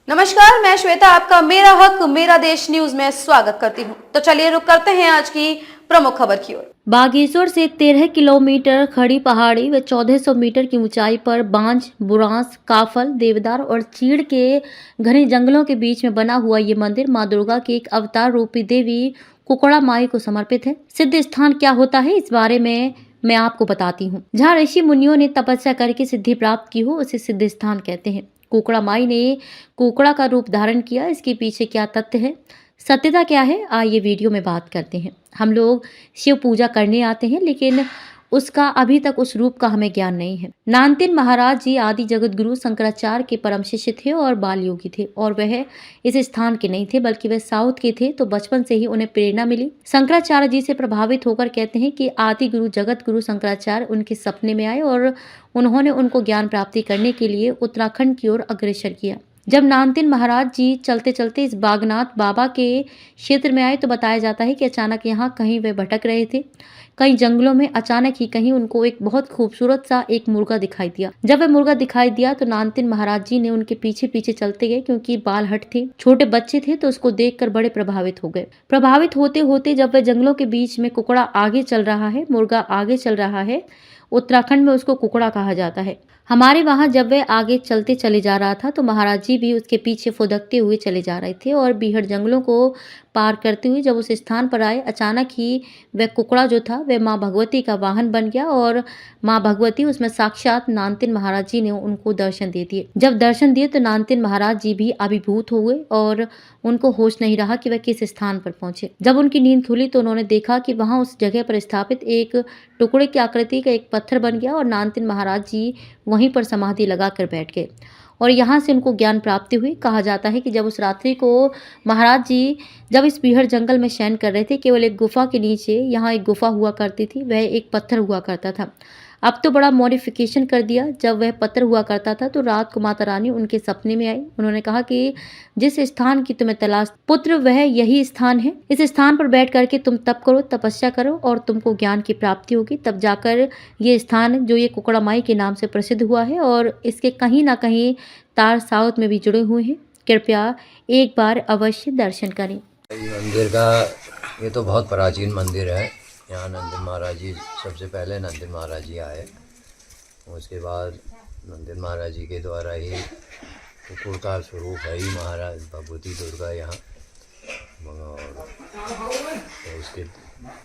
नमस्कार, मैं श्वेता आपका मेरा हक मेरा देश न्यूज में स्वागत करती हूं। तो चलिए रुक करते हैं आज की प्रमुख खबर की ओर। बागेश्वर से 13 किलोमीटर खड़ी पहाड़ी व 1400 मीटर की ऊंचाई पर बांझ, बुरांस, काफल, देवदार और चीड़ के घने जंगलों के बीच में बना हुआ ये मंदिर मां दुर्गा की एक अवतार रूपी देवी कुकुड़ा माई को समर्पित है। सिद्ध स्थान क्या होता है, इस बारे में मैं आपको बताती हूँ। जहाँ ऋषि मुनियों ने तपस्या करके सिद्धि प्राप्त की हो, उसे सिद्ध स्थान कहते हैं। कुकुड़ा माई ने कुकुड़ा का रूप धारण किया, इसके पीछे क्या तथ्य है, सत्यता क्या है, आइए वीडियो में बात करते हैं। हम लोग शिव पूजा करने आते हैं, लेकिन उसका अभी तक उस रूप का हमें ज्ञान नहीं है। नानतीन महाराज जी आदि जगत गुरु शंकराचार्य के परम शिष्य थे और बाल योगी थे, और वह इस स्थान के नहीं थे बल्कि वह साउथ के थे। तो बचपन से ही उन्हें प्रेरणा मिली। शंकराचार्य जी से प्रभावित होकर कहते हैं कि आदि गुरु जगत गुरु शंकराचार्य उनके सपने में आए और उन्होंने उनको ज्ञान प्राप्ति करने के लिए उत्तराखंड की ओर अग्रसर किया। जब नानतीन महाराज जी चलते चलते इस बागनाथ बाबा के क्षेत्र में आए तो बताया जाता है कि अचानक यहाँ कहीं वे भटक रहे थे, कई जंगलों में अचानक ही कहीं उनको एक बहुत खूबसूरत सा एक मुर्गा दिखाई दिया। जब वह मुर्गा दिखाई दिया तो नानतीन महाराज जी ने उनके पीछे पीछे चलते गए, क्योंकि बाल हट थे, छोटे बच्चे थे, तो उसको देखकर बड़े प्रभावित हो गए। प्रभावित होते होते जब वह जंगलों के बीच में कुकुड़ा आगे चल रहा है, मुर्गा आगे चल रहा है, उत्तराखंड में उसको कुकुड़ा कहा जाता है। हमारे वहां जब वह आगे चलते चले जा रहा था तो महाराज जी भी उसके पीछे फुदकते हुए चले जा रहे थे, और बीहड़ जंगलों को पार करते हुए जब उस स्थान पर आए, अचानक ही वह कुकुड़ा जो था वह माँ भगवती का वाहन बन गया, और माँ भगवती उसमें साक्षात नानतीन महाराज जी ने उनको दर्शन दे दिए। जब दर्शन दिए तो नानतीन महाराज जी भी अभिभूत हो गए और उनको होश नहीं रहा कि वह किस स्थान पर पहुंचे। जब उनकी नींद खुली तो उन्होंने देखा कि वहां उस जगह पर स्थापित एक टुकड़े की आकृति का एक पत्थर बन गया, और नानतीन महाराज जी वहीं पर समाधि लगाकर बैठ गए, और यहाँ से उनको ज्ञान प्राप्ति हुई। कहा जाता है कि जब उस रात्रि को महाराज जी जब इस बीहड़ जंगल में शयन कर रहे थे, केवल एक गुफा के नीचे यहाँ एक गुफा हुआ करती थी, वह एक पत्थर हुआ करता था। अब तो बड़ा मॉडिफिकेशन कर दिया। जब वह पत्थर हुआ करता था तो रात को माता रानी उनके सपने में आई। उन्होंने कहा कि जिस स्थान की तुम्हें तलाश पुत्र, वह यही स्थान है। इस स्थान पर बैठ करके तुम तप करो, तपस्या करो, और तुमको ज्ञान की प्राप्ति होगी। तब जाकर ये स्थान जो ये कुकुड़ा माई के नाम से प्रसिद्ध हुआ है, और इसके कहीं ना कहीं तार साउथ में भी जुड़े हुए हैं। कृपया एक बार अवश्य दर्शन करें। मंदिर का ये तो बहुत प्राचीन मंदिर है। यहाँ नंदन महाराज जी सबसे पहले नंदन महाराज जी आए, उसके बाद नंदन महाराज जी के द्वारा ही कुकुड़ का स्वरूप है ही महाराज भगवती दुर्गा यहाँ, और तो उसके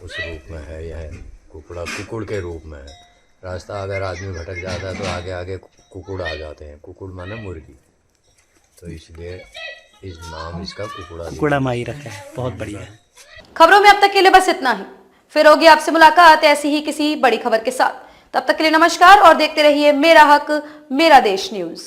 उस रूप में है। यह कुकुड़ा कुकुड़ के रूप में है। रास्ता अगर आदमी भटक जाता है तो आगे आगे कुकुड़ आ जाते हैं। कुकुड़ माने मुर्गी, तो इसलिए इस नाम इसका कुकुड़ा माई रखा है। बहुत बढ़िया। खबरों में अब तक के लिए बस इतना ही। फिर होगी आपसे मुलाकात ऐसी ही किसी बड़ी खबर के साथ। तब तक के लिए नमस्कार और देखते रहिए मेरा हक मेरा देश न्यूज।